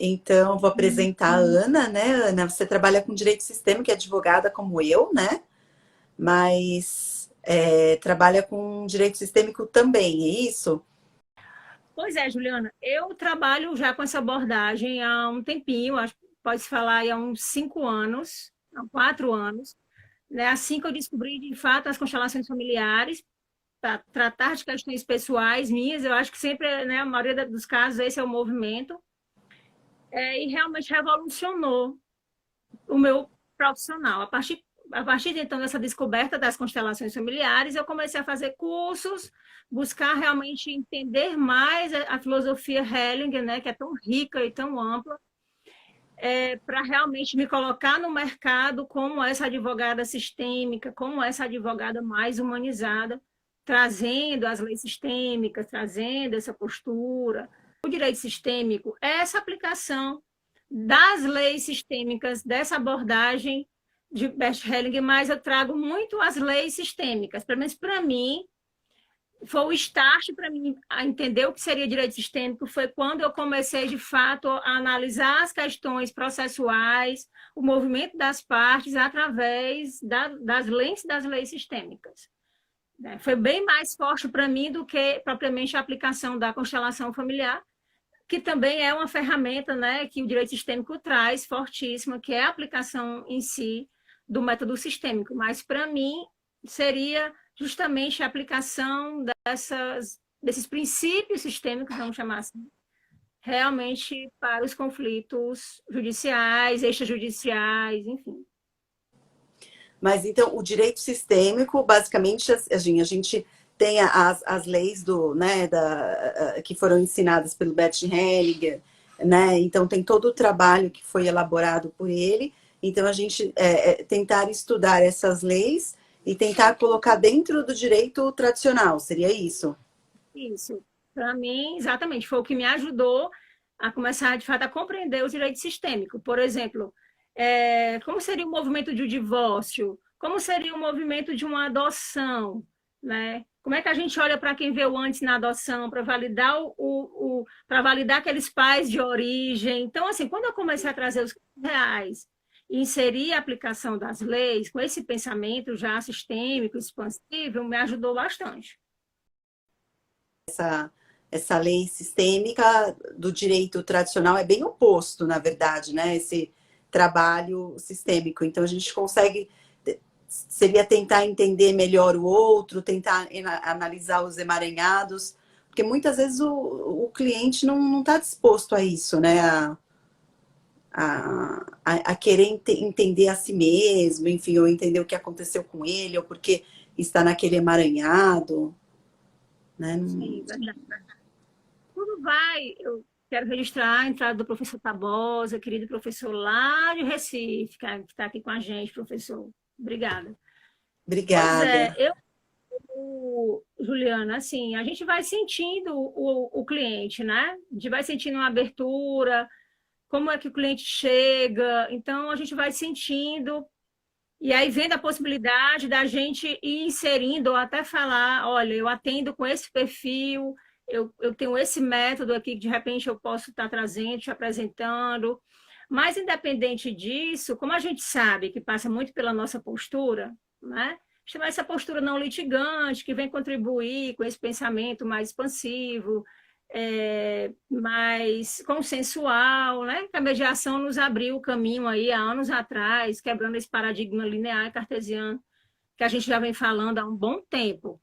Então, vou apresentar a Ana, né? Ana, você trabalha com direito sistêmico, é advogada como eu, né? Mas trabalha com direito sistêmico também, é isso? Pois é, Juliana, eu trabalho já com essa abordagem há um tempinho, acho que pode-se falar aí há uns 5 anos, há 4 anos, né? Assim que eu descobri, de fato, as constelações familiares, para tratar de questões pessoais minhas, eu acho que sempre, né, a maioria dos casos, esse é o movimento, e realmente revolucionou o meu profissional. A partir de então dessa descoberta das constelações familiares, eu comecei a fazer cursos, buscar realmente entender mais a filosofia Hellinger, né, que é tão rica e tão ampla, para realmente me colocar no mercado como essa advogada sistêmica, como essa advogada mais humanizada, trazendo as leis sistêmicas, trazendo essa postura. O direito sistêmico é essa aplicação das leis sistêmicas, dessa abordagem de Bert Hellinger, mas eu trago muito as leis sistêmicas. Pelo menos para mim, foi o start para mim a entender o que seria direito sistêmico, foi quando eu comecei, de fato, a analisar as questões processuais, o movimento das partes, através das lentes das leis sistêmicas. Foi bem mais forte para mim do que propriamente a aplicação da constelação familiar, que também é uma ferramenta, né, que o direito sistêmico traz, fortíssima, que é a aplicação em si do método sistêmico. Mas, para mim, seria justamente a aplicação desses princípios sistêmicos, vamos chamar assim, realmente para os conflitos judiciais, extrajudiciais, enfim. Mas então, o direito sistêmico, basicamente, a gente tem as leis que foram ensinadas pelo Bert Hellinger, né? Então, tem todo o trabalho que foi elaborado por ele. Então, a gente tentar estudar essas leis e tentar colocar dentro do direito tradicional, seria isso? Isso, para mim, exatamente, foi o que me ajudou a começar, de fato, a compreender o direito sistêmico. Por exemplo, como seria o movimento de um divórcio? Como seria o movimento de uma adoção? Né? Como é que a gente olha para quem veio antes na adoção, para validar para validar aqueles pais de origem? Então, assim, quando eu comecei a trazer os reais e inserir a aplicação das leis com esse pensamento já sistêmico, expansivo, me ajudou bastante. Essa lei sistêmica do direito tradicional é bem oposto, na verdade, né? Esse trabalho sistêmico. Então, a gente consegue, seria tentar entender melhor o outro, tentar analisar os emaranhados, porque muitas vezes o cliente não está disposto a isso, né? A querer entender a si mesmo, enfim, ou entender o que aconteceu com ele, ou porque está naquele emaranhado, né? Sim, verdade. Tudo vai. Eu quero registrar a entrada do professor Tabosa, querido professor lá de Recife, que está aqui com a gente, professor. Obrigada. Pois é, Obrigada. Juliana, assim, a gente vai sentindo o cliente, né? A gente vai sentindo uma abertura, como é que o cliente chega, então a gente vai sentindo, e aí vendo a possibilidade da gente ir inserindo, ou até falar, olha, eu atendo com esse perfil, eu tenho esse método aqui que de repente eu posso estar trazendo, te apresentando. Mas independente disso, como a gente sabe que passa muito pela nossa postura, né? Chamar essa postura não litigante, que vem contribuir com esse pensamento mais expansivo, mais consensual, né? Que a mediação nos abriu o caminho aí há anos atrás, quebrando esse paradigma linear e cartesiano que a gente já vem falando há um bom tempo.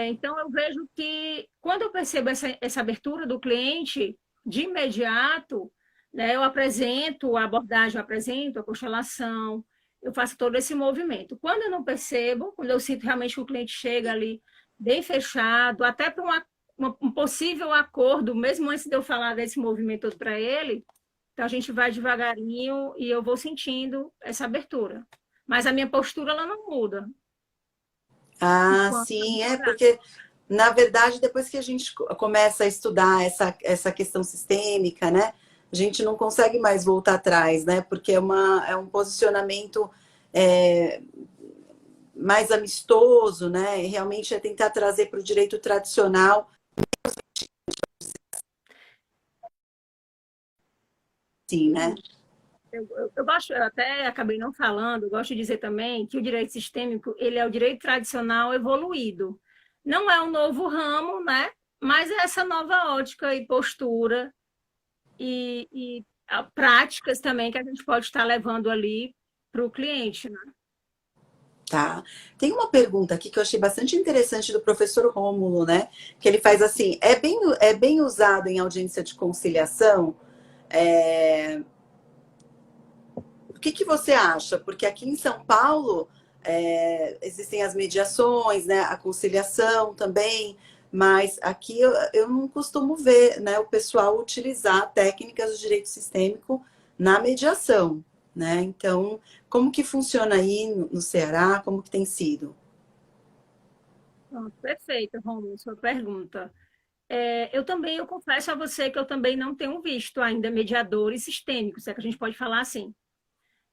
Então, eu vejo que quando eu percebo essa abertura do cliente, de imediato, né, eu apresento a abordagem, eu apresento a constelação, eu faço todo esse movimento. Quando eu não percebo, quando eu sinto realmente que o cliente chega ali bem fechado, até para um possível acordo, mesmo antes de eu falar desse movimento todo para ele, então a gente vai devagarinho e eu vou sentindo essa abertura. Mas a minha postura ela não muda. Ah, Enquanto sim, advogada. porque, na verdade, depois que a gente começa a estudar essa questão sistêmica, né, a gente não consegue mais voltar atrás, né, porque é um posicionamento é, mais amistoso, né, e realmente é tentar trazer para o direito tradicional. sim, né? Eu gosto, eu até acabei não falando, eu gosto de dizer também que o direito sistêmico, ele é o direito tradicional evoluído. Não é um novo ramo, né? Mas é essa nova ótica e postura e práticas também que a gente pode estar levando ali para o cliente, né? Tá. Tem uma pergunta aqui que eu achei bastante interessante do professor Rômulo, né? Que ele faz assim: é bem usado em audiência de conciliação? É, o que você acha? Porque aqui em São Paulo existem as mediações, né? A conciliação também, mas aqui eu não costumo ver, né, o pessoal utilizar técnicas do direito sistêmico na mediação, né? Então, como que funciona aí no Ceará? Como que tem sido? Pronto, perfeito, Romulo, sua pergunta. Eu também, eu confesso a você que eu também não tenho visto ainda mediadores sistêmicos, é que a gente pode falar assim.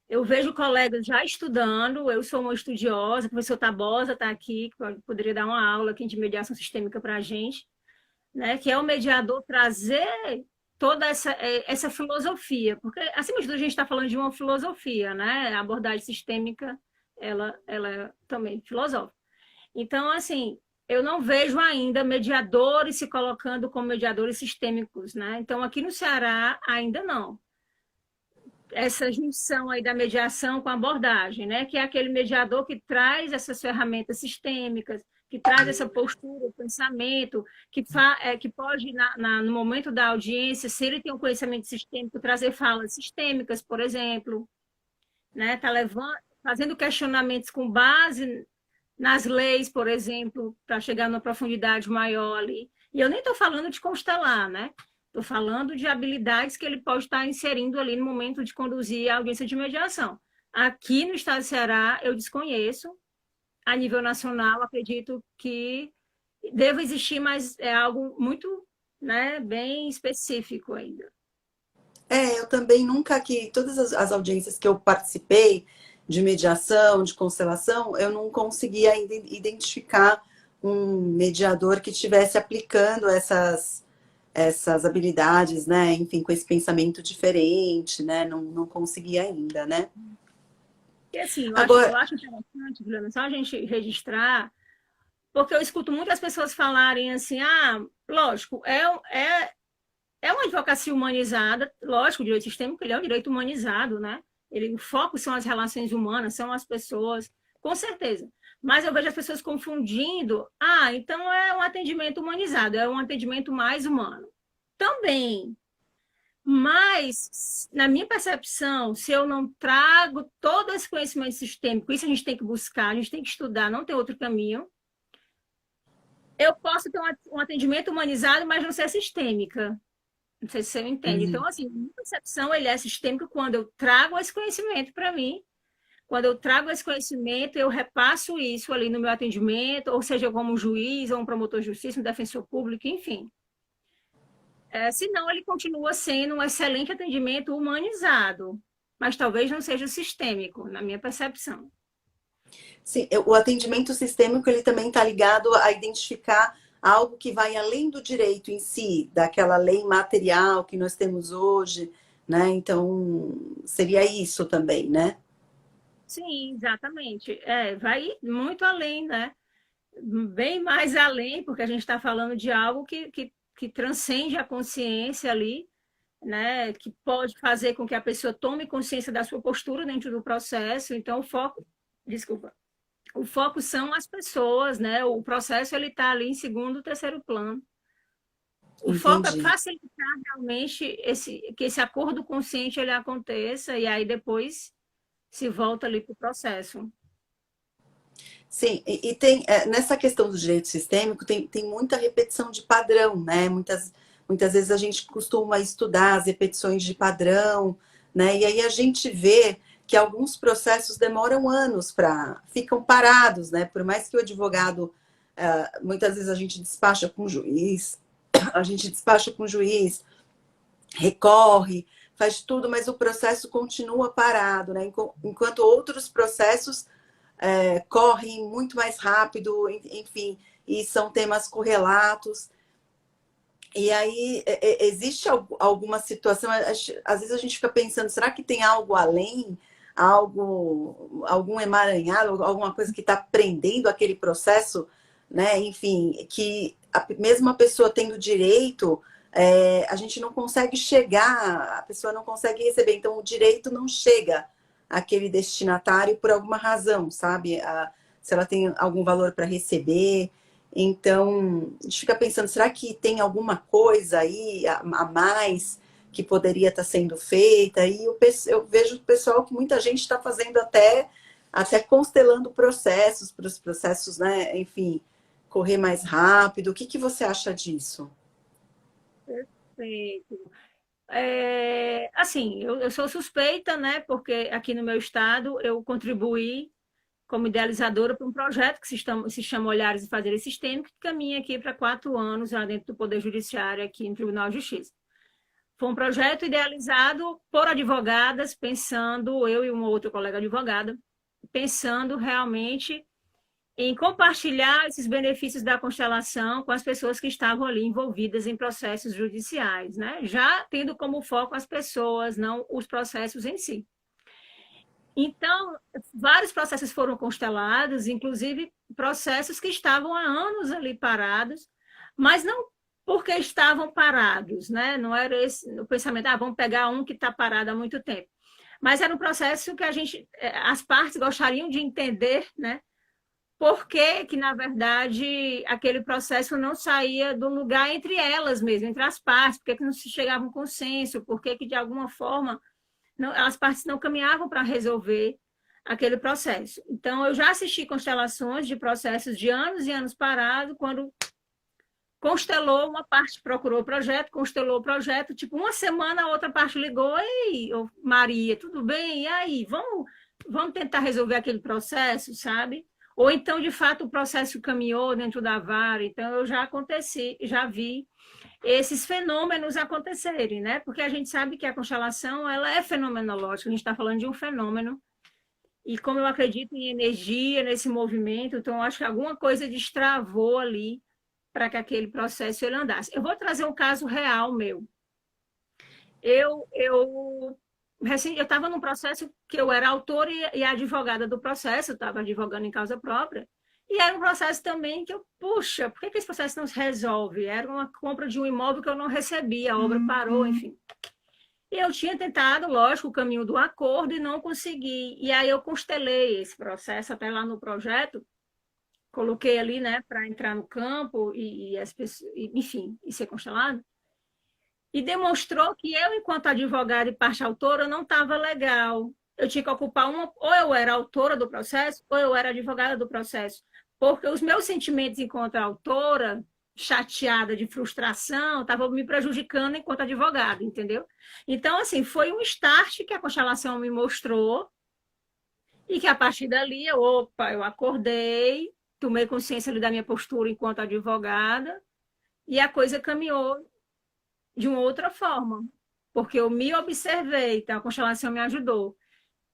Eu vejo colegas já estudando, eu sou uma estudiosa, o professor Tabosa está aqui, que poderia dar uma aula aqui de mediação sistêmica para a gente, né? Que é o mediador trazer toda essa filosofia, porque, acima de tudo, a gente está falando de uma filosofia, né? A abordagem sistêmica, ela é também filosófica. Então, assim, eu não vejo ainda mediadores se colocando como mediadores sistêmicos, né? Então, aqui no Ceará, ainda não. Essa junção aí da mediação com a abordagem, né? Que é aquele mediador que traz essas ferramentas sistêmicas, que traz essa postura, o pensamento, que pode, no momento da audiência, se ele tem um conhecimento sistêmico, trazer falas sistêmicas, por exemplo, né? Tá levando, fazendo questionamentos com base nas leis, por exemplo, para chegar numa profundidade maior ali. E eu nem estou falando de constelar, né? Estou falando de habilidades que ele pode estar inserindo ali no momento de conduzir a audiência de mediação. Aqui no estado do Ceará, eu desconheço. A nível nacional, acredito que deva existir, mas é algo muito, né, bem específico ainda. Eu também nunca que todas as audiências que eu participei de mediação, de constelação, eu não consegui ainda identificar um mediador que estivesse aplicando essas habilidades, né? Enfim, com esse pensamento diferente, né? Não consegui ainda, né? E assim, eu Agora, acho interessante, Juliana, só a gente registrar, porque eu escuto muitas pessoas falarem assim, lógico, é uma advocacia humanizada, lógico, o direito sistêmico ele é um direito humanizado, né? O foco são as relações humanas, são as pessoas, com certeza. Mas eu vejo as pessoas confundindo, então é um atendimento humanizado, é um atendimento mais humano. Também, mas, na minha percepção, se eu não trago todo esse conhecimento sistêmico, isso a gente tem que buscar, a gente tem que estudar, não tem outro caminho. Eu posso ter um atendimento humanizado, mas não ser sistêmica. Não sei se você me entende. Então, uhum, assim, minha percepção ele é sistêmico quando eu trago esse conhecimento para mim. Quando eu trago esse conhecimento, eu repasso isso ali no meu atendimento, ou seja, como um juiz, ou um promotor de justiça, um defensor público, enfim. Senão, ele continua sendo um excelente atendimento humanizado, mas talvez não seja sistêmico, na minha percepção. sim, o atendimento sistêmico ele também está ligado a identificar algo que vai além do direito em si, daquela lei material que nós temos hoje, né? Então, seria isso também, né? Sim, exatamente. Vai muito além, né? Bem mais além, porque a gente está falando de algo que transcende a consciência ali, né? Que pode fazer com que a pessoa tome consciência da sua postura dentro do processo. Então, desculpa, o foco são as pessoas, né? O processo ele está ali em segundo, terceiro plano. O foco é Entendi. facilitar realmente que esse acordo consciente ele aconteça e aí depois se volta ali para o processo. Sim, e tem nessa questão do direito sistêmico tem muita repetição de padrão, né? Muitas vezes a gente costuma estudar as repetições de padrão, né? E aí a gente vê que alguns processos demoram anos para ficam parados, né? Por mais que o advogado muitas vezes a gente despacha com o juiz, a gente despacha com o juiz, recorre, faz tudo, mas o processo continua parado, né? Enquanto outros processos correm muito mais rápido, enfim, e são temas correlatos. E aí, existe alguma situação, às vezes a gente fica pensando, será que tem algo além, algum emaranhado, alguma coisa que está prendendo aquele processo, né? Enfim, que mesmo a pessoa tendo direito, a gente não consegue chegar, a pessoa não consegue receber, então o direito não chega àquele destinatário por alguma razão, sabe? Se ela tem algum valor para receber. Então, a gente fica pensando, será que tem alguma coisa aí a mais que poderia estar sendo feita? E eu vejo o pessoal que muita gente está fazendo até constelando processos, para os processos, né, enfim, correr mais rápido. O que você acha disso? Perfeito. Assim, eu sou suspeita, né? Porque aqui no meu estado eu contribuí como idealizadora para um projeto que se chama Olhares e Fazeres Sistêmicos, que caminha aqui para 4 anos lá dentro do Poder Judiciário, aqui no Tribunal de Justiça. Foi um projeto idealizado por advogadas, pensando, eu e uma outra colega advogada, pensando realmente em compartilhar esses benefícios da constelação com as pessoas que estavam ali envolvidas em processos judiciais, né? Já tendo como foco as pessoas, não os processos em si. Então, vários processos foram constelados, inclusive processos que estavam há anos ali parados, mas não porque estavam parados, né? Não era esse o pensamento, vamos pegar um que está parado há muito tempo. Mas era um processo que as partes gostariam de entender, né? Por que, na verdade, aquele processo não saía do lugar entre elas mesmo, entre as partes, por que não se chegava a um consenso, por que, de alguma forma, as partes não caminhavam para resolver aquele processo. Então, eu já assisti constelações de processos de anos e anos parados, quando constelou, uma parte procurou o projeto, constelou o projeto, tipo, uma semana a outra parte ligou, ei, Maria, tudo bem? E aí, vamos tentar resolver aquele processo, sabe? Ou então, de fato, o processo caminhou dentro da vara. Então, eu já vi esses fenômenos acontecerem, né? Porque a gente sabe que a constelação, ela é fenomenológica, a gente está falando de um fenômeno. E como eu acredito em energia, nesse movimento, então eu acho que alguma coisa destravou ali para que aquele processo ele andasse. Eu vou trazer um caso real meu. Eu estava num processo que eu era autora e advogada do processo, eu estava advogando em causa própria, e era um processo também que puxa, por que esse processo não se resolve? Era uma compra de um imóvel que eu não recebia, a obra parou, enfim. E eu tinha tentado, lógico, o caminho do acordo e não consegui. E aí eu constelei esse processo até lá no projeto, coloquei ali, né, para entrar no campo e as pessoas, enfim, e ser constelado. E demonstrou que eu, enquanto advogada e parte autora, não estava legal. Eu tinha que ocupar ou eu era autora do processo, ou eu era advogada do processo. Porque os meus sentimentos enquanto autora, chateada de frustração, estavam me prejudicando enquanto advogada, entendeu? Então, assim, foi um start que a constelação me mostrou e que a partir dali, eu acordei, tomei consciência ali da minha postura enquanto advogada e a coisa caminhou de uma outra forma, porque eu me observei, então a constelação me ajudou.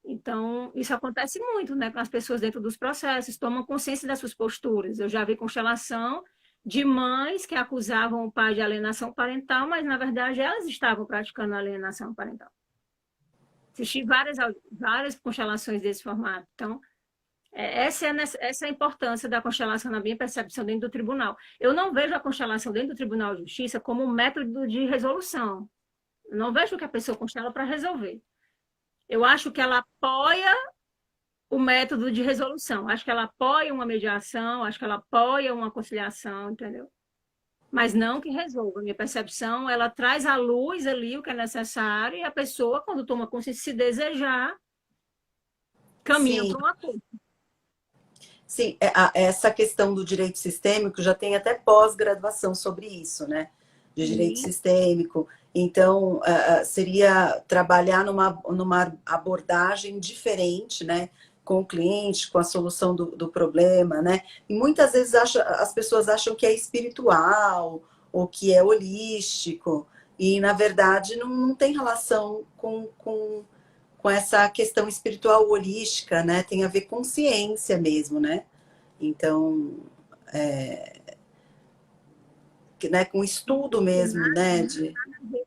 Então, isso acontece muito, né, com as pessoas dentro dos processos, tomam consciência das suas posturas. Eu já vi constelação de mães que acusavam o pai de alienação parental, mas, na verdade, elas estavam praticando alienação parental. Assisti várias constelações desse formato. Então, essa é a importância da constelação na minha percepção dentro do tribunal. Eu não vejo a constelação dentro do Tribunal de Justiça como um método de resolução. Eu não vejo que a pessoa constela para resolver. Eu acho que ela apoia o método de resolução. Acho que ela apoia uma mediação, acho que ela apoia uma conciliação, entendeu? Mas não que resolva. A minha percepção, ela traz à luz ali o que é necessário e a pessoa, quando toma consciência, se desejar, caminha Sim, para um acordo. sim, essa questão do direito sistêmico já tem até pós-graduação sobre isso, né? De direito Sim, sistêmico. Então, seria trabalhar numa abordagem diferente, né? Com o cliente, com a solução do problema, né? E muitas vezes as pessoas acham que é espiritual ou que é holístico, e na verdade não tem relação com essa questão espiritual holística, né? Tem a ver com ciência mesmo, né? Então, né, com estudo mesmo, né?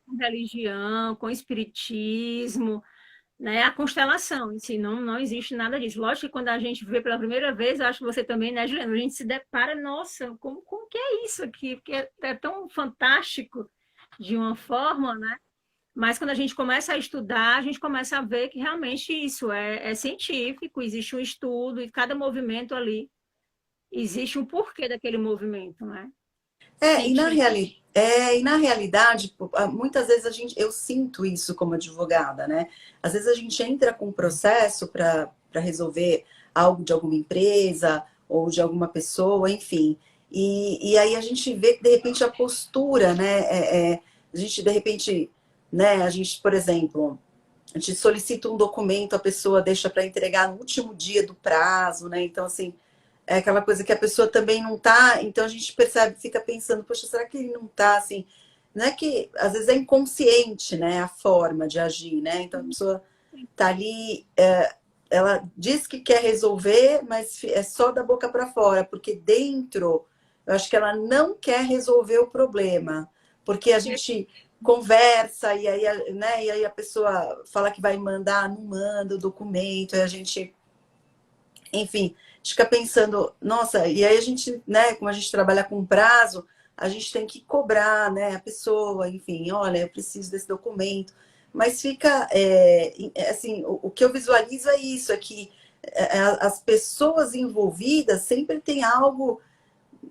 Com religião, com espiritismo, né? A constelação em si, não existe nada disso. Lógico que quando a gente vê pela primeira vez, eu acho que você também, né, Juliana? A gente se depara, nossa, como que é isso aqui? Porque é tão fantástico de uma forma, né? Mas quando a gente começa a estudar, a gente começa a ver que realmente isso é científico, existe um estudo e cada movimento ali existe um porquê daquele movimento, né? É, Científico. e na realidade, muitas vezes eu sinto isso como advogada, né? Às vezes a gente entra com um processo para resolver algo de alguma empresa ou de alguma pessoa, enfim. E aí a gente vê que de repente a postura, né? A gente de repente, né? A gente, por exemplo, a gente solicita um documento, a pessoa deixa para entregar no último dia do prazo, né? Então, assim, é aquela coisa que a pessoa também não tá, então a gente percebe, fica pensando, poxa, será que ele não tá assim? Não é que às vezes é inconsciente, né, a forma de agir, né? Então a pessoa tá ali, ela diz que quer resolver, mas é só da boca para fora, porque dentro, eu acho que ela não quer resolver o problema, porque a gente conversa e aí, né, e aí a pessoa fala que vai mandar, não manda o documento, e a gente, enfim, a gente fica pensando, nossa, e aí a gente, né, como a gente trabalha com prazo, a gente tem que cobrar, né, a pessoa, enfim, olha, eu preciso desse documento. Mas fica, assim, o que eu visualizo é isso, é que as pessoas envolvidas sempre tem algo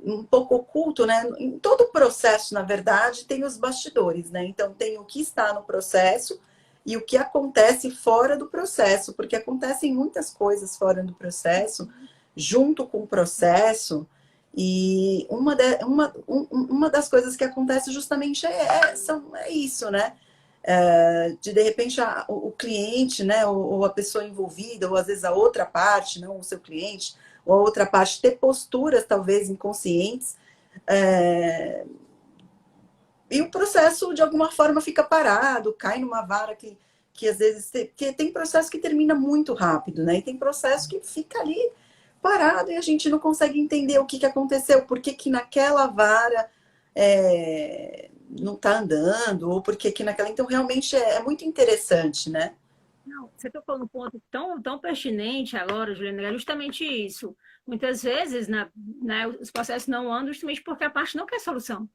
um pouco oculto, né? Em todo o processo, na verdade, tem os bastidores, né? Então tem o que está no processo e o que acontece fora do processo, porque acontecem muitas coisas fora do processo, junto com o processo, e uma das coisas que acontece justamente é isso, né? De repente o cliente, né, ou a pessoa envolvida, ou às vezes a outra parte, não o seu cliente, ou a outra parte ter posturas talvez inconscientes, é, e o processo de alguma forma fica parado, cai numa vara que às vezes que tem processo que termina muito rápido, né? E tem processo que fica ali parado e a gente não consegue entender o que, que aconteceu, por que, que naquela vara não está andando, ou por que, que naquela. Então, realmente é muito interessante, né? Não, você tocou num ponto tão pertinente agora, Juliana, é justamente isso. Muitas vezes, né, os processos não andam justamente porque a parte não quer solução.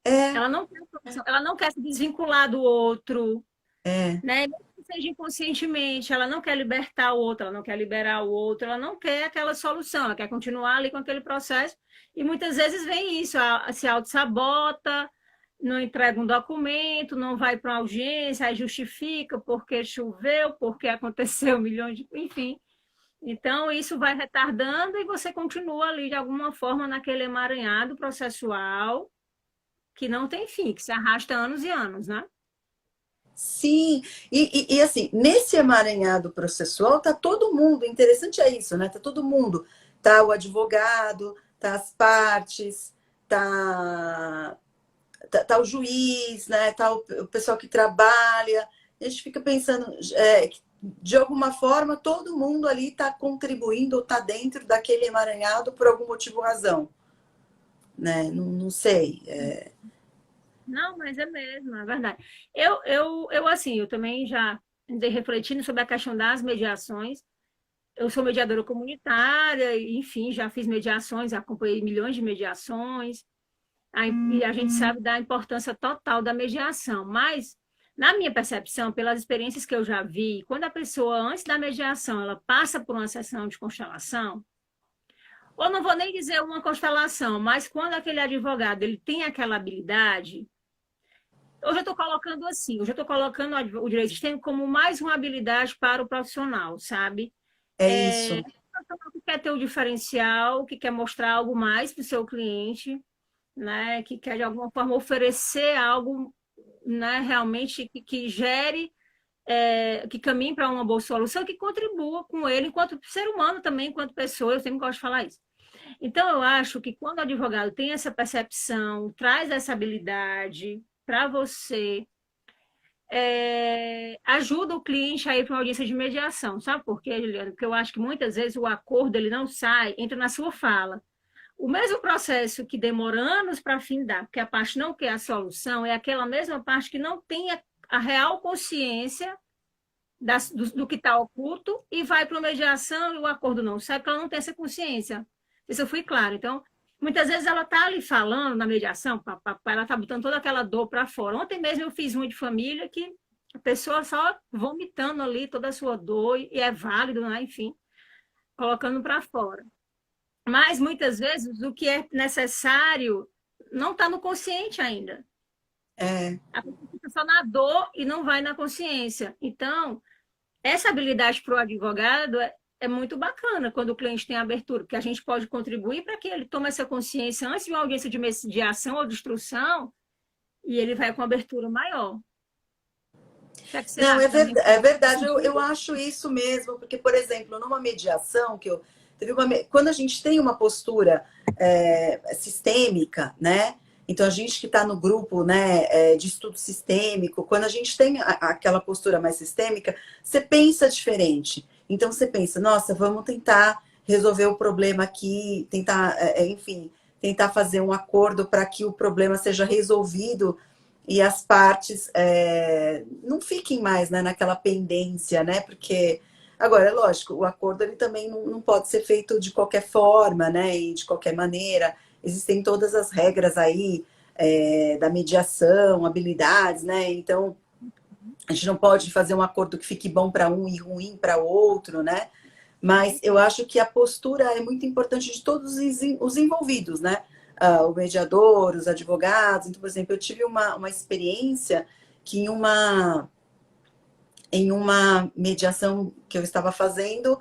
É, Ela não quer solução, ela não quer se desvincular do outro, é. né? Mesmo que seja inconscientemente, ela não quer libertar o outro, ela não quer liberar o outro, ela não quer aquela solução, ela quer continuar ali com aquele processo. E muitas vezes vem isso, se auto-sabota, não entrega um documento, não vai para uma audiência, aí justifica porque choveu, porque aconteceu milhões de. Enfim. Então, isso vai retardando e você continua ali, de alguma forma, naquele emaranhado processual que não tem fim, que se arrasta anos e anos, né? Sim, e assim, nesse emaranhado processual tá todo mundo, interessante é isso, né? Tá todo mundo, tá o advogado, tá as partes, tá o juiz, né? Tá o pessoal que trabalha. A gente fica pensando, de alguma forma, todo mundo ali está contribuindo ou está dentro daquele emaranhado por algum motivo ou razão, né? Não, não sei. Não, mas é mesmo, é verdade. Assim, eu também já andei refletindo sobre a questão das mediações. Eu sou mediadora comunitária, enfim, já fiz mediações, acompanhei milhões de mediações, e a gente sabe da importância total da mediação. Mas, na minha percepção, pelas experiências que eu já vi, quando a pessoa, antes da mediação, ela passa por uma sessão de constelação, ou não vou nem dizer uma constelação, mas quando aquele advogado ele tem aquela habilidade. Eu já estou colocando assim, eu já estou colocando o direito sistêmico como mais uma habilidade para o profissional, sabe? É É, isso. o profissional que quer ter o diferencial, que quer mostrar algo mais para o seu cliente, né? Que quer de alguma forma oferecer algo, né? Realmente que gere, que caminhe para uma boa solução, que contribua com ele enquanto ser humano também, enquanto pessoa. Eu sempre gosto de falar isso. Então, eu acho que quando o advogado tem essa percepção, traz essa habilidade para você, ajuda o cliente a ir para uma audiência de mediação. Sabe por quê, Juliana? Porque eu acho que muitas vezes o acordo ele não sai, entra na sua fala. O mesmo processo que demora anos para findar, porque a parte não quer a solução, é aquela mesma parte que não tem a real consciência do que está oculto e vai para a mediação e o acordo não sai, porque ela não tem essa consciência. Isso eu fui claro. Então, muitas vezes ela está ali falando na mediação, ela está botando toda aquela dor para fora. Ontem mesmo eu fiz uma de família que a pessoa só vomitando ali toda a sua dor, e é válido, né? Enfim, colocando para fora. Mas muitas vezes o que é necessário não está no consciente ainda. É, A pessoa fica só na dor e não vai na consciência. Então, essa habilidade para o advogado é muito bacana quando o cliente tem abertura, porque a gente pode contribuir para que ele tome essa consciência antes de uma audiência de mediação ou de instrução e ele vai com abertura maior. O que é que você não, acha também? é verdade, eu acho isso mesmo, porque, por exemplo, numa mediação que eu teve quando a gente tem uma postura sistêmica, né? Então a gente que está no grupo, né, de estudo sistêmico, quando a gente tem aquela postura mais sistêmica, você pensa diferente. Então você pensa, nossa, vamos tentar resolver o problema aqui, tentar, enfim, tentar fazer um acordo para que o problema seja resolvido e as partes não fiquem mais, né, naquela pendência, né? Porque, agora, é lógico, o acordo ele também não pode ser feito de qualquer forma, né? E de qualquer maneira. Existem todas as regras aí da mediação, habilidades, né? Então, a gente não pode fazer um acordo que fique bom para um e ruim para o outro, né? Mas eu acho que a postura é muito importante de todos os envolvidos, né? O mediador, os advogados. Então, por exemplo, eu tive uma experiência que em uma mediação que eu estava fazendo,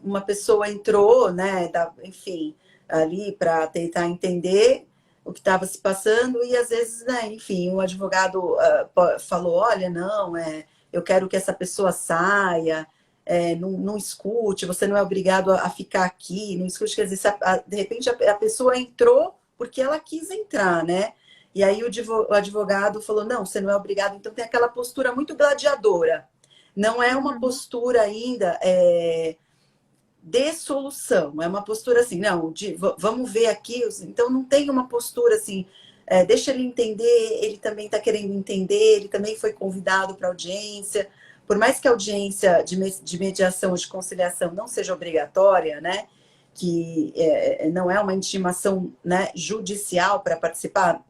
uma pessoa entrou, né? Enfim, ali para tentar entender o que estava se passando e às vezes, né? Enfim, o advogado falou, olha, não, eu quero que essa pessoa saia. Não escute, você não é obrigado a ficar aqui, não escute, quer dizer, de repente a pessoa entrou porque ela quis entrar, né? E aí o advogado falou, não, você não é obrigado, então tem aquela postura muito gladiadora. Não é uma postura ainda de solução, é uma postura assim, não, vamos ver aqui, então não tem uma postura assim, deixa ele entender, ele também está querendo entender, ele também foi convidado para audiência. Por mais que a audiência de mediação ou de conciliação não seja obrigatória, né, que não é uma intimação, né, judicial para participar,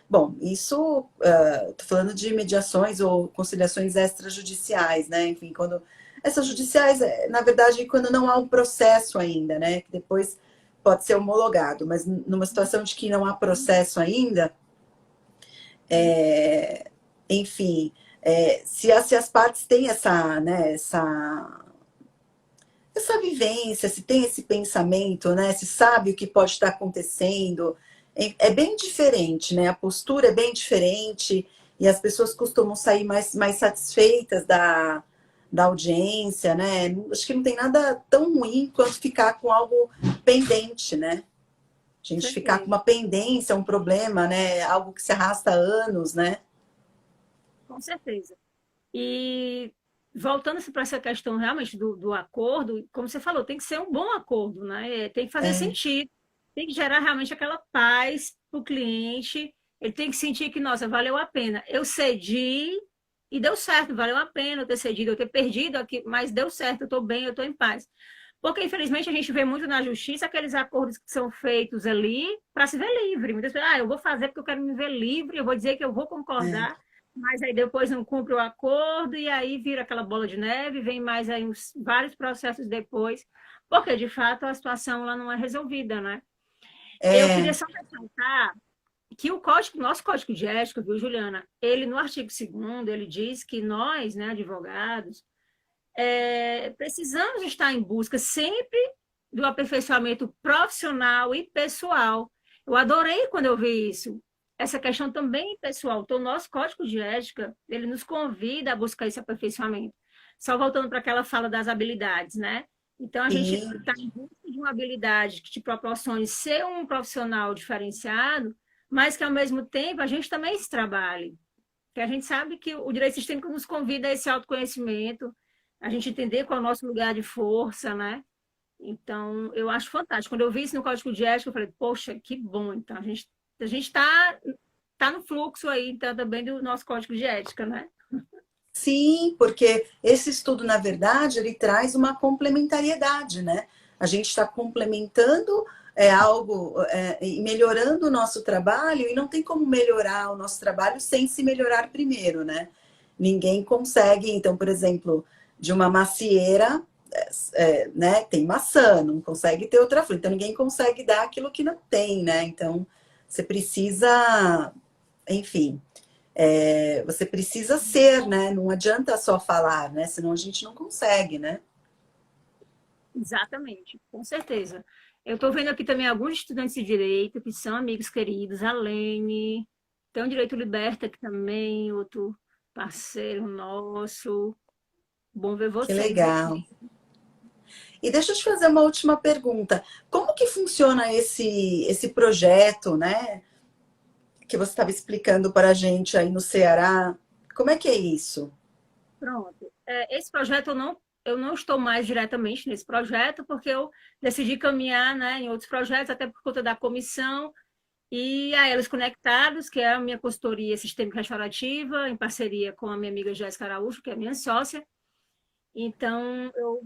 bom, isso, estou falando de mediações ou conciliações extrajudiciais, né, enfim, quando essas judiciais, na verdade, quando não há um processo ainda, né, que depois pode ser homologado, mas numa situação de que não há processo ainda, enfim, se as partes têm né, essa vivência, se tem esse pensamento, né, se sabe o que pode estar acontecendo, é bem diferente, né? A postura é bem diferente e as pessoas costumam sair mais satisfeitas da audiência, né? Acho que não tem nada tão ruim quanto ficar com algo pendente, né? A gente ficar com uma pendência, um problema, né? Algo que se arrasta há anos, né? Com certeza. E voltando para essa questão realmente do acordo, como você falou, tem que ser um bom acordo, né? Tem que fazer sentido, tem que gerar realmente aquela paz para o cliente, ele tem que sentir que, nossa, valeu a pena. Eu cedi e deu certo, valeu a pena eu ter cedido, eu ter perdido aqui, mas deu certo, eu estou bem, eu estou em paz. Porque, infelizmente, a gente vê muito na justiça aqueles acordos que são feitos ali para se ver livre. Muitas pessoas, eu vou fazer porque eu quero me ver livre, eu vou dizer que eu vou concordar, mas aí depois não cumpre o acordo e aí vira aquela bola de neve, vem mais aí vários processos depois, porque, de fato, a situação lá não é resolvida, né? Eu queria só ressaltar que nosso código de ética, viu, Juliana? Ele, no artigo 2º, ele diz que nós, né, advogados, precisamos estar em busca sempre do aperfeiçoamento profissional e pessoal. Eu adorei quando eu vi isso. Essa questão também pessoal. Então, o nosso código de ética, ele nos convida a buscar esse aperfeiçoamento. Só voltando para aquela fala das habilidades, né? Então, a gente está em busca de uma habilidade que te proporcione ser um profissional diferenciado, mas que, ao mesmo tempo, a gente também se trabalhe. Porque a gente sabe que o direito sistêmico nos convida a esse autoconhecimento, a gente entender qual é o nosso lugar de força, né? Então, eu acho fantástico. Quando eu vi isso no Código de Ética, eu falei, poxa, que bom. Então, a gente tá no fluxo aí, então, também do nosso Código de Ética, né? Sim, porque esse estudo, na verdade, ele traz uma complementariedade, né? A gente está complementando algo e melhorando o nosso trabalho, e não tem como melhorar o nosso trabalho sem se melhorar primeiro, né? Ninguém consegue, então, por exemplo, de uma macieira, né, tem maçã, não consegue ter outra fruta. Então, ninguém consegue dar aquilo que não tem, né? Então, você precisa, enfim, você precisa ser, né? Não adianta só falar, né? Senão a gente não consegue, né? Exatamente, com certeza. Eu estou vendo aqui também alguns estudantes de direito que são amigos queridos, a Lene, tem o Direito Liberta aqui também, outro parceiro nosso. Bom ver Que vocês legal. aqui. E deixa eu te fazer uma última pergunta. Como que funciona esse projeto, né? Que você estava explicando para a gente aí no Ceará? Como é que é isso? Pronto. Esse projeto eu não estou mais diretamente nesse projeto, porque eu decidi caminhar, né, em outros projetos, até por conta da comissão, e a Elos Conectados, que é a minha consultoria sistêmica restaurativa, em parceria com a minha amiga Jéssica Araújo, que é minha sócia. Então, eu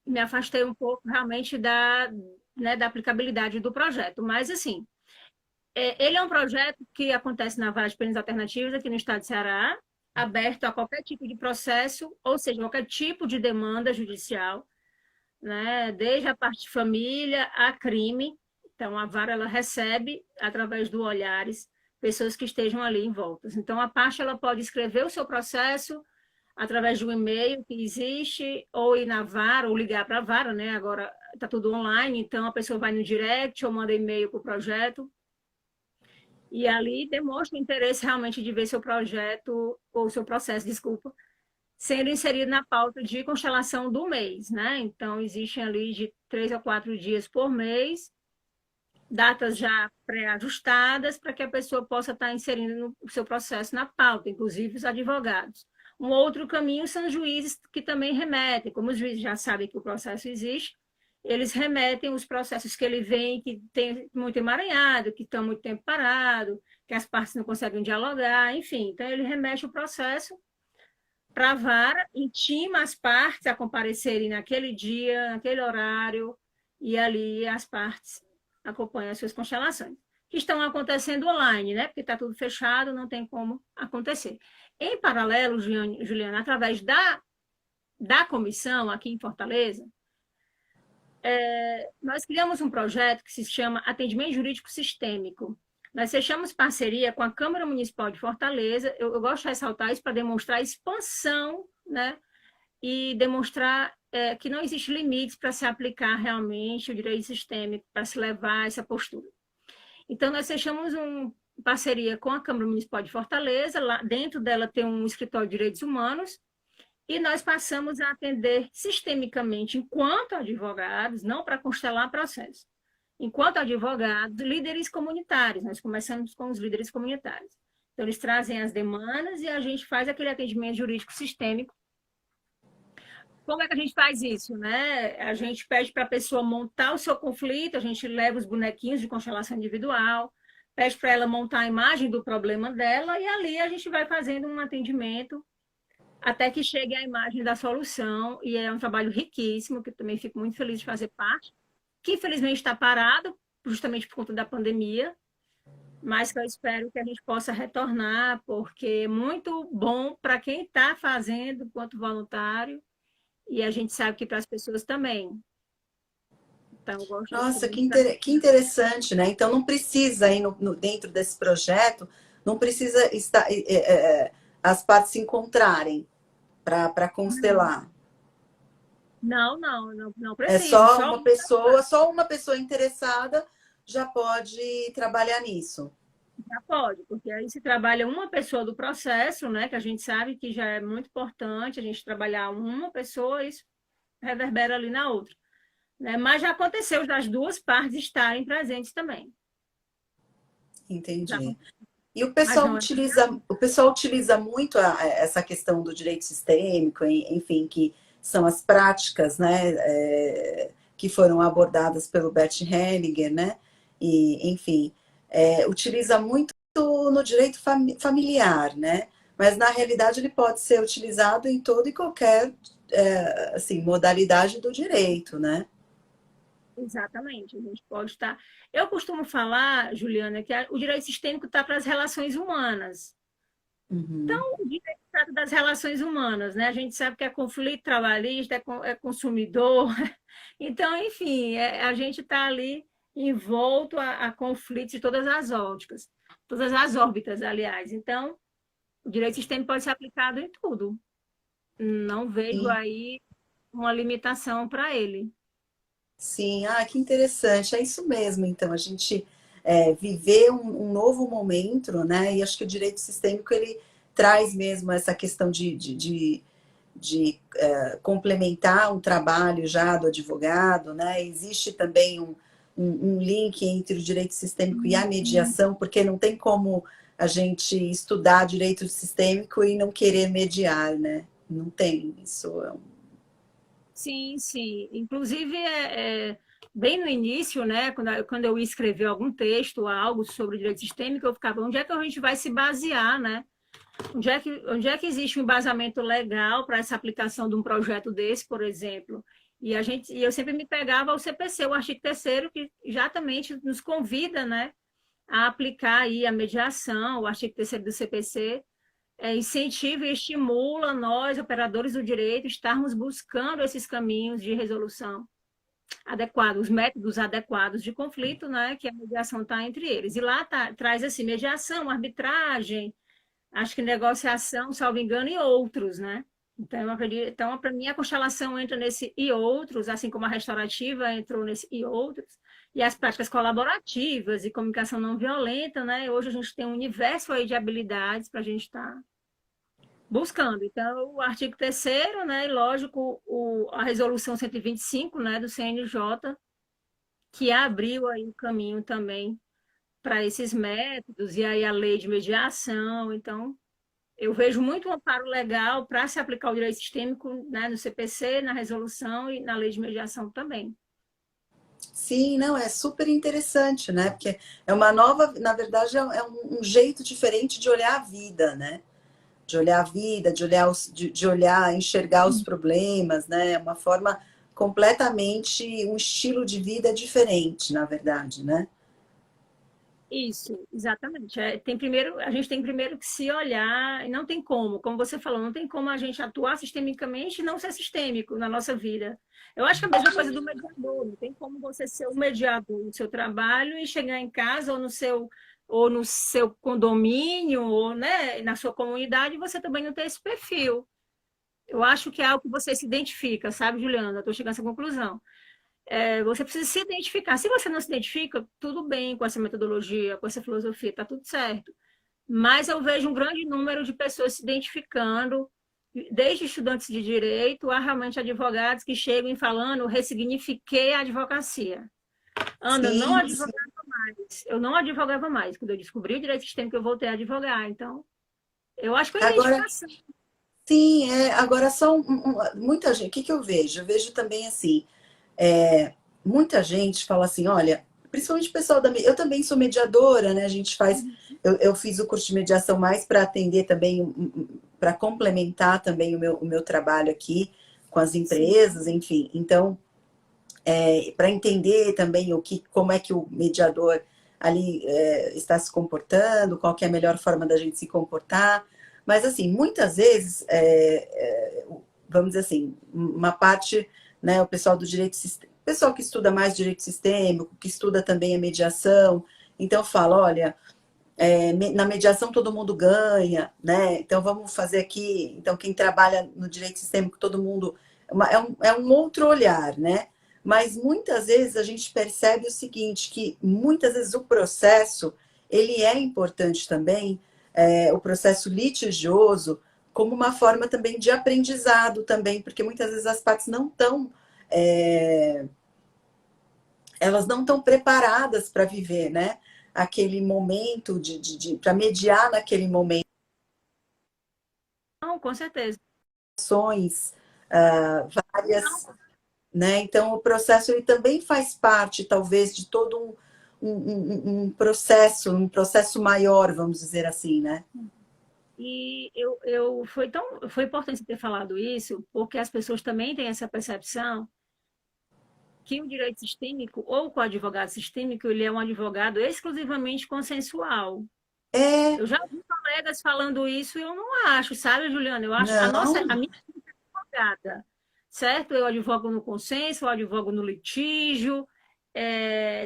me afastei um pouco realmente né, da aplicabilidade do projeto. Mas, assim, ele é um projeto que acontece na Vara de Penas Alternativas aqui no estado de Ceará, aberto a qualquer tipo de processo, ou seja, qualquer tipo de demanda judicial, né? Desde a parte de família a crime. Então, a vara ela recebe, através do Olhares, pessoas que estejam ali envoltas. Então, a parte ela pode escrever o seu processo através de um e-mail que existe, ou ir na vara, ou ligar para a vara, né? Agora está tudo online, então a pessoa vai no direct ou manda e-mail para o projeto e ali demonstra o interesse realmente de ver seu projeto, ou seu processo, desculpa, sendo inserido na pauta de constelação do mês, né? Então, existem ali de 3 a 4 dias por mês, datas já pré-ajustadas para que a pessoa possa estar inserindo o seu processo na pauta, inclusive os advogados. Um outro caminho são os juízes que também remetem, como os juízes já sabem que o processo existe, eles remetem os processos que ele vem, que tem muito emaranhado, que estão muito tempo parado, que as partes não conseguem dialogar, enfim. Então, ele remete o processo para a vara, intima as partes a comparecerem naquele dia, naquele horário, e ali as partes acompanham as suas constelações, que estão acontecendo online, né? Porque está tudo fechado, não tem como acontecer. Em paralelo, Juliana, através da comissão aqui em Fortaleza, nós criamos um projeto que se chama Atendimento Jurídico Sistêmico. Nós fechamos parceria com a Câmara Municipal de Fortaleza. Eu gosto de ressaltar isso para demonstrar a expansão, né? E demonstrar que não existe limites para se aplicar realmente o direito sistêmico, para se levar a essa postura. Então, nós fechamos uma parceria com a Câmara Municipal de Fortaleza. Lá dentro dela tem um escritório de direitos humanos, e nós passamos a atender sistemicamente, enquanto advogados, não para constelar processo, enquanto advogados, líderes comunitários. Nós começamos com os líderes comunitários. Então, eles trazem as demandas e a gente faz aquele atendimento jurídico sistêmico. Como é que a gente faz isso, né? A gente pede para a pessoa montar o seu conflito, a gente leva os bonequinhos de constelação individual, pede para ela montar a imagem do problema dela, e ali a gente vai fazendo um atendimento até que chegue a imagem da solução, e é um trabalho riquíssimo, que eu também fico muito feliz de fazer parte, que infelizmente está parado, justamente por conta da pandemia, mas que eu espero que a gente possa retornar, porque é muito bom para quem está fazendo enquanto voluntário, e a gente sabe que para as pessoas também. Então, eu gosto Nossa, muito. que interessante, né? Então não precisa aí dentro desse projeto, não precisa estar as partes se encontrarem para constelar. Não É precisa, só só uma pessoa interessada já pode trabalhar nisso. já pode, porque aí se trabalha uma pessoa do processo, né? Que a gente sabe que já é muito importante a gente trabalhar uma pessoa, isso reverbera ali na outra. Né? Mas já aconteceu das duas partes estarem presentes também. Já, Entendi. E mas não é. o pessoal utiliza muito essa questão do direito sistêmico, enfim, que são as práticas, né, que foram abordadas pelo Bert Hellinger, né? E, enfim, utiliza muito no direito familiar, né? Mas na realidade ele pode ser utilizado em toda e qualquer assim, modalidade do direito, né? Exatamente, a gente pode estar. Eu costumo falar, Juliana, que o direito sistêmico está para as relações humanas. Uhum. Então, o direito trata das relações humanas, né? A gente sabe que é conflito trabalhista, é consumidor. Então, enfim, a gente está ali envolto a conflitos de todas as órbitas, aliás. Então, o direito sistêmico pode ser aplicado em tudo. Não vejo Sim, aí uma limitação para ele. sim. Ah, que interessante. É isso mesmo. Então, a gente viver um novo momento, né? E acho que o direito sistêmico ele traz mesmo essa questão de complementar um trabalho já do advogado, né? Existe também um link entre o direito sistêmico e a mediação, porque não tem como a gente estudar direito sistêmico e não querer mediar, né? Não tem isso. Sim, sim. Inclusive, bem no início, né, quando eu ia escrever algum texto, algo sobre direito sistêmico, eu ficava, onde é que a gente vai se basear, né? Onde é que existe um embasamento legal para essa aplicação de um projeto desse, por exemplo? E eu sempre me pegava ao CPC, o artigo terceiro, que exatamente nos convida, né, a aplicar aí a mediação, o artigo terceiro do CPC, incentiva e estimula nós, operadores do direito, estarmos buscando esses caminhos de resolução adequados, os métodos adequados de conflito, né, que a mediação está entre eles. E lá traz assim, mediação, arbitragem, acho que negociação, salvo engano, e outros, né? Então, eu acredito, então, para mim, a constelação entra nesse e outros, assim como a restaurativa entrou nesse e outros, e as práticas colaborativas e comunicação não violenta, né? Hoje a gente tem um universo aí de habilidades para a gente estar buscando. Então, o artigo terceiro, né, e lógico, a resolução 125, né, do CNJ, que abriu aí o caminho também para esses métodos, e aí a lei de mediação. Então, eu vejo muito um amparo legal para se aplicar o direito sistêmico, né, no CPC, na resolução e na lei de mediação também. Sim, não, é super interessante, né? Porque é uma nova, na verdade, é um jeito diferente de olhar a vida, né? De olhar a vida, de olhar, enxergar os problemas, né? É uma forma completamente, um estilo de vida diferente, na verdade, né? Isso, exatamente. A gente tem primeiro que se olhar, e não tem como você falou, não tem como a gente atuar sistemicamente e não ser sistêmico na nossa vida. Eu acho que é a mesma coisa do mediador, não tem como você ser o mediador no seu trabalho e chegar em casa ou no seu condomínio, ou, né, na sua comunidade, e você também não ter esse perfil. Eu acho que é algo que você se identifica, sabe, Juliana? Estou chegando a essa conclusão. Você precisa se identificar. Se você não se identifica, tudo bem com essa metodologia, com essa filosofia, está tudo certo. Mas eu vejo um grande número de pessoas se identificando, desde estudantes de direito a realmente advogados que chegam e falando, ressignifiquei a advocacia. Ana, eu não Sim, sim. advogava mais. Eu não advogava mais. Quando eu descobri o direito sistêmico, eu voltei a advogar. Então, eu acho que é Agora, identificação. sim, agora só muita gente, o que que eu vejo? Eu vejo também assim, muita gente fala assim, olha, principalmente o pessoal eu também sou mediadora, né? A gente faz, eu fiz o curso de mediação mais para atender também, para complementar também o meu trabalho aqui com as Sim, empresas, enfim. Então, para entender também como é que o mediador ali está se comportando, qual que é a melhor forma da gente se comportar. Mas, assim, muitas vezes, vamos dizer assim, uma parte, né, o pessoal do direito sistêmico, pessoal que estuda mais direito sistêmico, que estuda também a mediação, então fala, olha, na mediação todo mundo ganha, né? Então vamos fazer aqui, então quem trabalha no direito sistêmico, todo mundo, é um outro olhar, né? Mas muitas vezes a gente percebe o seguinte, que muitas vezes o processo, ele é importante também, o processo litigioso, como uma forma também de aprendizado também, porque muitas vezes as partes não estão, elas não estão preparadas para viver, né? Aquele momento para mediar naquele momento não, com certeza. ações, várias. né? Então, o processo ele também faz parte, talvez, de todo um processo maior, vamos dizer assim, né? E foi importante você ter falado isso, porque as pessoas também têm essa percepção que o direito sistêmico ou o advogado sistêmico, ele é um advogado exclusivamente consensual. É, Eu já vi colegas falando isso e eu não acho, sabe, Juliana? Eu acho a não, minha advogada, certo? Eu advogo no consenso, eu advogo no litígio.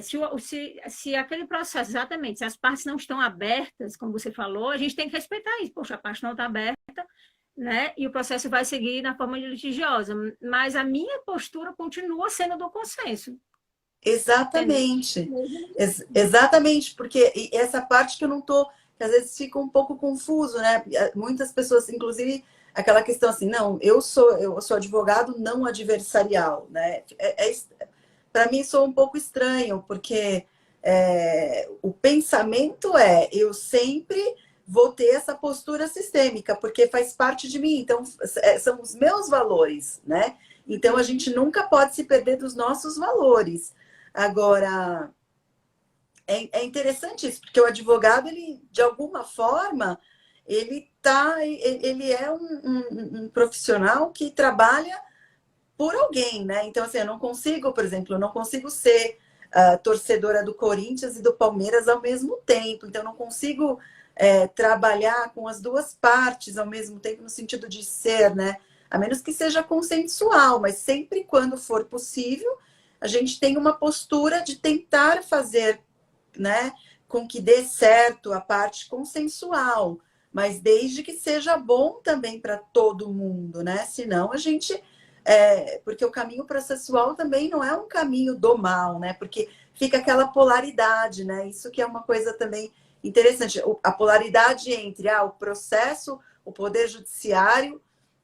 Se aquele processo, exatamente, se as partes não estão abertas, como você falou, a gente tem que respeitar isso. Poxa, a parte não está aberta, né? E o processo vai seguir na forma de litigiosa. Mas a minha postura continua sendo do consenso, entendeu? exatamente. Exatamente, porque essa parte que eu não tô, que às vezes fica um pouco confuso, né? Muitas pessoas, inclusive, aquela questão assim, não, eu sou advogado não adversarial, né? Para mim isso é um pouco estranho, porque o pensamento eu sempre vou ter essa postura sistêmica, porque faz parte de mim, então são os meus valores, né? Então a gente nunca pode se perder dos nossos valores. Agora, é interessante isso, porque o advogado, ele, de alguma forma, ele é um profissional que trabalha por alguém, né? Então, assim, eu não consigo, por exemplo, eu não consigo ser torcedora do Corinthians e do Palmeiras ao mesmo tempo. Então, eu não consigo trabalhar com as duas partes ao mesmo tempo, no sentido de ser, né? A menos que seja consensual, mas sempre quando for possível, a gente tem uma postura de tentar fazer, né, com que dê certo a parte consensual, mas desde que seja bom também para todo mundo, né? Senão a gente porque o caminho processual também não é um caminho do mal, né? Porque fica aquela polaridade, né? Isso que é uma coisa também interessante. A polaridade entre o processo, o poder judiciário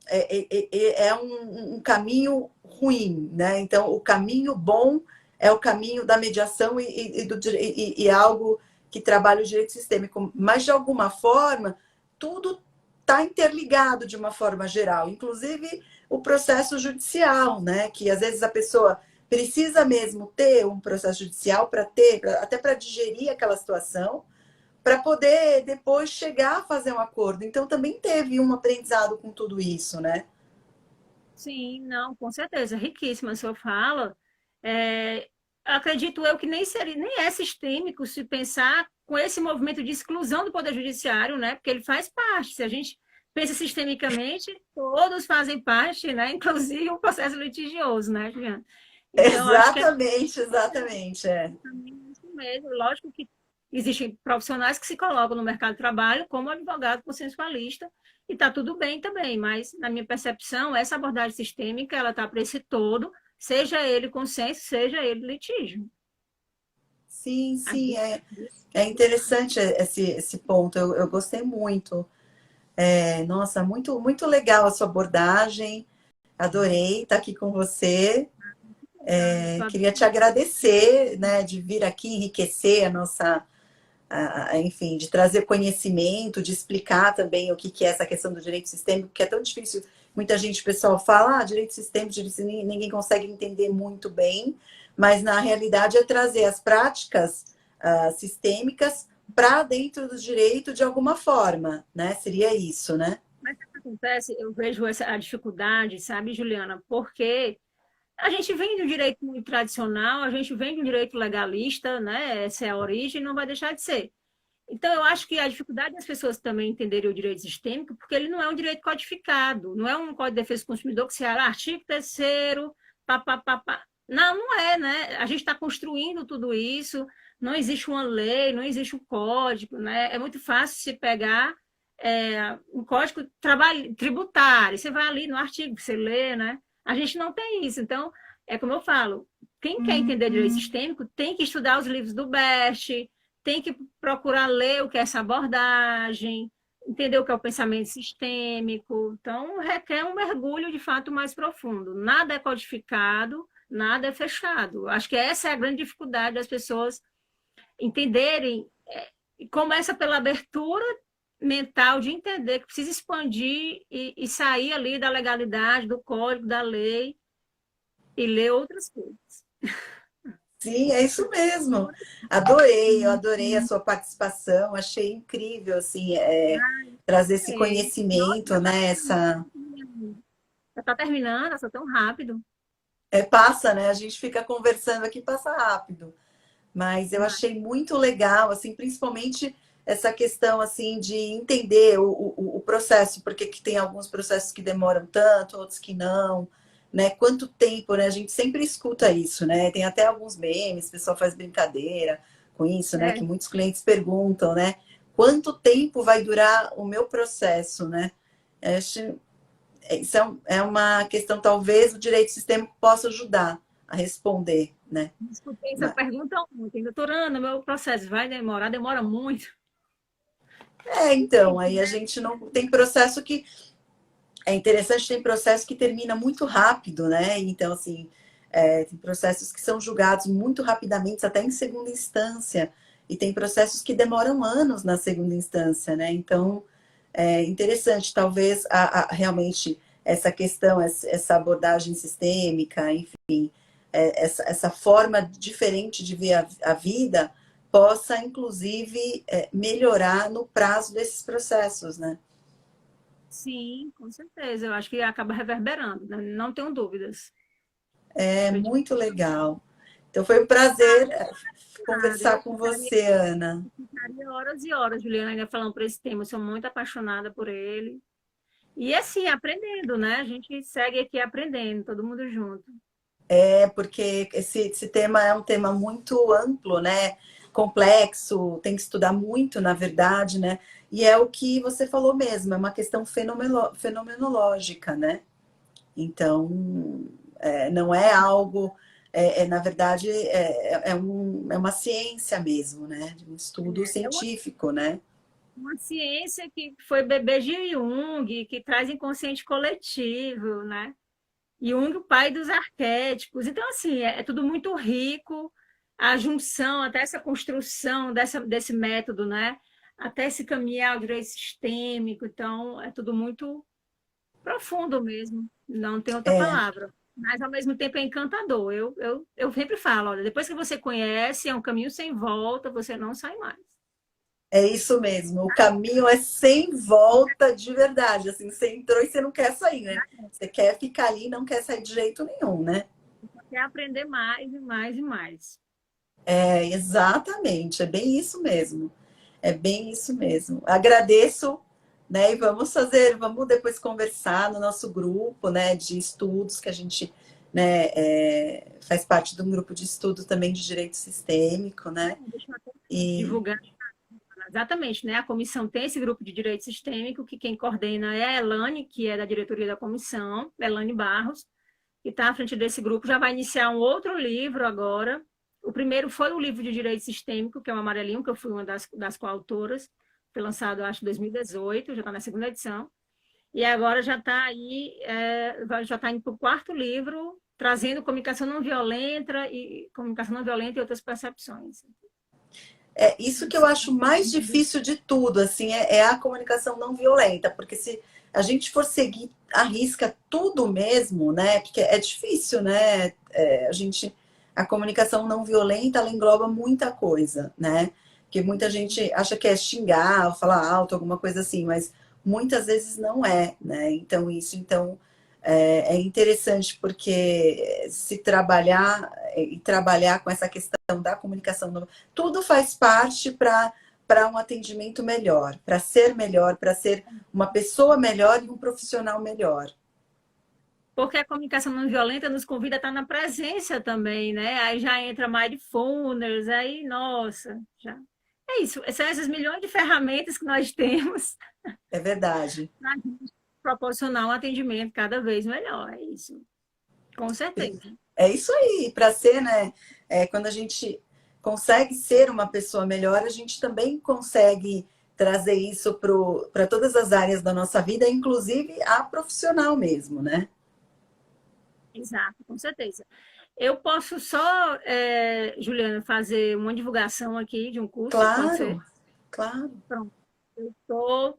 é um caminho ruim, né? Então, o caminho bom é o caminho da mediação e algo que trabalha o direito sistêmico. Mas, de alguma forma, tudo está interligado de uma forma geral, inclusive o processo judicial, né? Que às vezes a pessoa precisa mesmo ter um processo judicial para ter, até para digerir aquela situação, para poder depois chegar a fazer um acordo. Então também teve um aprendizado com tudo isso, né? Sim, não, com certeza, riquíssima a sua fala. É, acredito eu que nem é sistêmico se pensar com esse movimento de exclusão do Poder Judiciário, né? Porque ele faz parte. Se a gente pensa sistemicamente, todos fazem parte, né? Inclusive o processo litigioso, né, Juliana? Então, acho que é Exatamente, exatamente. isso mesmo. Lógico que existem profissionais que se colocam no mercado de trabalho como advogado consensualista, e está tudo bem também, mas, na minha percepção, essa abordagem sistêmica, ela está para esse todo, seja ele consenso, seja ele litígio. Sim, sim, Aqui, é interessante esse ponto. Eu gostei muito. Nossa, muito, muito legal a sua abordagem. Adorei estar aqui com você. Queria te agradecer, né, de vir aqui enriquecer a nossa, enfim, de trazer conhecimento, de explicar também o que é essa questão do direito sistêmico, que é tão difícil. Muita gente, pessoal, fala, direito sistêmico, ninguém consegue entender muito bem, mas na realidade é trazer as práticas sistêmicas para dentro do direito de alguma forma, né? Seria isso, né? mas o que acontece, eu vejo a dificuldade, sabe, Juliana, porque a gente vem do direito muito tradicional, a gente vem do direito legalista, né? Essa é a origem, não vai deixar de ser. Então, eu acho que a dificuldade das pessoas também entenderem o direito sistêmico, porque ele não é um direito codificado, não é um Código de Defesa do Consumidor que se artigo 3º, papapá. Não, não é, né? A gente está construindo tudo isso, não existe uma lei, não existe um código, né? É muito fácil se pegar um código tributário, você vai ali no artigo, você lê, né? A gente não tem isso. Então, é como eu falo, quem quer entender direito sistêmico tem que estudar os livros do Best, tem que procurar ler o que é essa abordagem, entender o que é o pensamento sistêmico. Então, requer um mergulho de fato mais profundo. Nada é codificado, nada é fechado. Acho que essa é a grande dificuldade das pessoas entenderem. Começa pela abertura mental de entender que precisa expandir e sair ali da legalidade, do código, da lei, e ler outras coisas. Sim, é isso mesmo. Adorei, eu adorei a sua participação, achei incrível, assim, trazer esse É, nossa, conhecimento, né? já está terminando, está tão rápido. Passa, né? A gente fica conversando aqui, passa rápido. Mas eu Mas, achei muito legal, assim, principalmente essa questão, assim, de entender o processo, porque que tem alguns processos que demoram tanto, outros que não, né? Quanto tempo, né? A gente sempre escuta isso, né? Tem até alguns memes, o pessoal faz brincadeira com isso, né? é, Que muitos clientes perguntam, né? Quanto tempo vai durar o meu processo, né? Eu acho, isso é uma questão, talvez o direito sistêmico possa ajudar a responder, né? escutei essa pergunta ontem, doutorando, meu processo vai demorar, demora muito. Então, aí a gente não tem processo que é interessante, tem processo que termina muito rápido, né? Então, assim, tem processos que são julgados muito rapidamente, até em segunda instância, e tem processos que demoram anos na segunda instância, né? Então, é interessante, talvez realmente essa questão, essa abordagem sistêmica, enfim, essa forma diferente de ver a vida possa, inclusive, melhorar no prazo desses processos, né? Sim, com certeza. Eu acho que acaba reverberando, né? Não tenho dúvidas. É Acredito. muito legal. Então foi um prazer Nada, conversar com você, Ana. ficaria horas e horas, Juliana, ainda falando por esse tema. Eu sou muito apaixonada por ele. E assim, aprendendo, né? A gente segue aqui aprendendo, todo mundo junto. Porque esse tema é um tema muito amplo, né? Complexo, tem que estudar muito, na verdade, né? E é o que você falou mesmo, é uma questão fenomenológica, né? Então, não é algo, na verdade, é uma ciência mesmo, né? Um estudo É científico, né? uma ciência que foi bebê de Jung, que traz inconsciente coletivo, né? Jung, o pai dos arquétipos. Então, assim, é tudo muito rico, a junção, até essa construção desse método, né? Até esse caminhar ao direito sistêmico. Então, é tudo muito profundo mesmo. Não tem outra É, palavra. Mas, ao mesmo tempo, é encantador. Eu sempre falo, olha, depois que você conhece, é um caminho sem volta, você não sai mais. É isso mesmo, o caminho é sem volta de verdade. Assim, você entrou e você não quer sair, né? Você quer ficar ali e não quer sair de jeito nenhum, né? Quer aprender mais e mais e mais. Exatamente, é bem isso mesmo. É bem isso mesmo. Agradeço, né? E vamos depois conversar no nosso grupo, né, de estudos que a gente, né, faz parte de um grupo de estudo também de direito sistêmico, né? Deixa eu até E divulgar. Exatamente, né? A comissão tem esse grupo de direito sistêmico, que quem coordena é a Elane, que é da diretoria da comissão, Elane Barros, que está à frente desse grupo. Já vai iniciar um outro livro agora. O primeiro foi o livro de direito sistêmico, que é o Amarelinho, que eu fui uma das coautoras. Foi lançado, acho, em 2018, já está na segunda edição. E agora já está aí, já está indo para o quarto livro, trazendo comunicação não violenta e outras percepções. isso que eu acho mais difícil de tudo, assim, é a comunicação não violenta, porque se a gente for seguir à risca tudo mesmo, né? Porque é difícil, né? A comunicação não violenta, ela engloba muita coisa, né? Que muita gente acha que é xingar, falar alto, alguma coisa assim, mas muitas vezes não é, né? Então, é interessante porque se trabalhar e trabalhar com essa questão da comunicação tudo faz parte para um atendimento melhor, para ser uma pessoa melhor e um profissional melhor. Porque a comunicação não violenta nos convida a estar na presença também, né? Aí já entra mindfulness, aí, nossa, já. É isso, são essas milhões de ferramentas que nós temos É verdade. para proporcionar um atendimento cada vez melhor. É isso, com certeza. É isso aí, para ser, né? Quando a gente consegue ser uma pessoa melhor, a gente também consegue trazer isso para todas as áreas da nossa vida, inclusive a profissional mesmo, né? Exato, com certeza. Eu posso só, Juliana, fazer uma divulgação aqui de um curso, pode ser? Claro, claro. Pronto. Eu tô,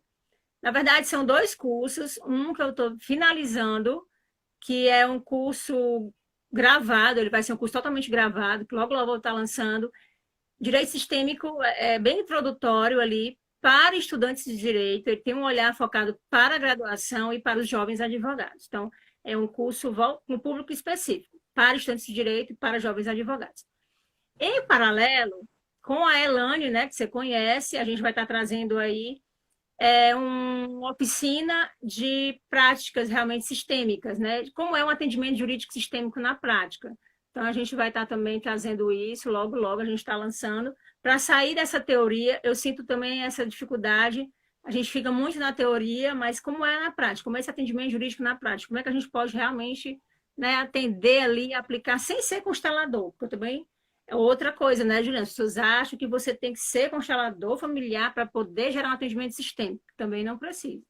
na verdade, são dois cursos, um que eu estou finalizando, que é um curso gravado, ele vai ser um curso totalmente gravado, que logo logo eu vou estar lançando. Direito sistêmico é bem introdutório ali para estudantes de direito, ele tem um olhar focado para a graduação e para os jovens advogados. Então, é um curso com um público específico, para estudantes de direito e para jovens advogados. Em paralelo, com a Elane, né, que você conhece, a gente vai estar trazendo aí uma oficina de práticas realmente sistêmicas, né? Como é um atendimento jurídico sistêmico na prática. Então, a gente vai estar também trazendo isso, logo, logo a gente está lançando. Para sair dessa teoria, eu sinto também essa dificuldade. A gente fica muito na teoria, mas como é na prática? Como é esse atendimento jurídico na prática? Como é que a gente pode realmente, né, atender ali, aplicar, sem ser constelador? Porque eu também é outra coisa, né, Juliana? As pessoas acham que você tem que ser constelador familiar para poder gerar um atendimento sistêmico. Também não precisa.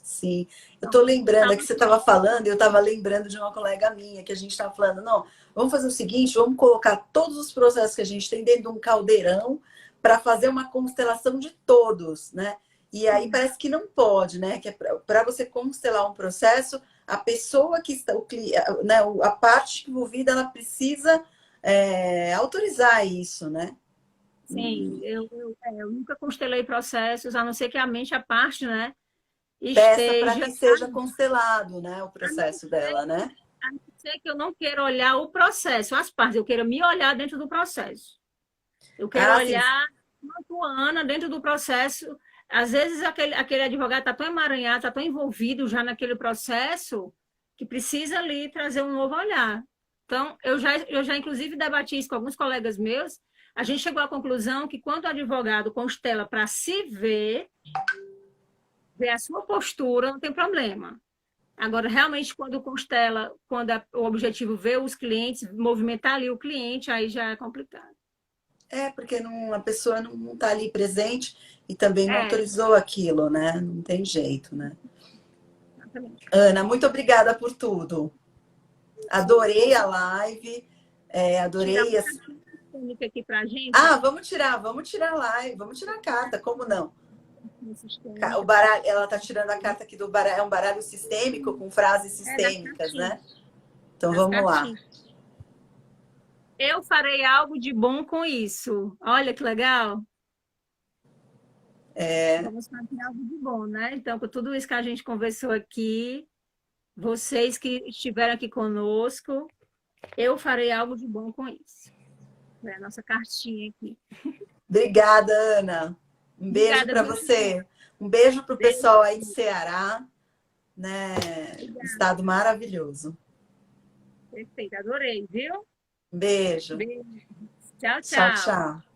Sim, eu Então, estou lembrando, é que você estava falando, eu estava lembrando de uma colega minha, que a gente estava falando, não, vamos fazer o seguinte, vamos colocar todos os processos que a gente tem dentro de um caldeirão para fazer uma constelação de todos, né? E aí parece que não pode, né? Que é para você constelar um processo, a pessoa que está, né, a parte envolvida, ela precisa autorizar isso, né? sim, eu nunca constelei processos, a não ser que a mente, a parte, né, Peça para esteja. que seja constelado, né? O A não processo ser, dela, né? a não ser que eu não queira olhar o processo, as partes, eu queira me olhar dentro do processo. Eu quero Ah, sim. olhar quanto Ana dentro do processo. Às vezes aquele advogado está tão emaranhado, está tão envolvido já naquele processo, que precisa ali trazer um novo olhar. Então, eu já inclusive debati isso com alguns colegas meus, a gente chegou à conclusão que quando o advogado constela para se ver a sua postura, não tem problema. Agora, realmente, quando constela, quando o objetivo ver os clientes, movimentar ali o cliente, aí já é complicado. Porque não, a pessoa não está ali presente e também não É, autorizou aquilo, né? Não tem jeito, né? exatamente. Ana, muito obrigada por tudo. Adorei a live, Tirar adorei uma as... cartinha técnica aqui para a gente, Ah, vamos tirar a live, vamos tirar a carta, como não? O sistêmica. baralho, ela está tirando a carta aqui do baralho, é um baralho sistêmico com frases Das sistêmicas, né? cartinhas. Então Das vamos lá. cartinhas. Eu farei algo de bom com isso. Olha que legal. Vamos fazer algo de bom, né? Então, com tudo isso que a gente conversou aqui, vocês que estiveram aqui conosco, eu farei algo de bom com isso. É a nossa cartinha aqui. Obrigada, Ana. Um beijo Obrigada, para viu? você. Um beijo para o Beijo. pessoal aí de Ceará, né? Obrigada. Estado maravilhoso. Perfeito, adorei, viu? Um beijo. Beijo. Tchau, Tchau, tchau. tchau.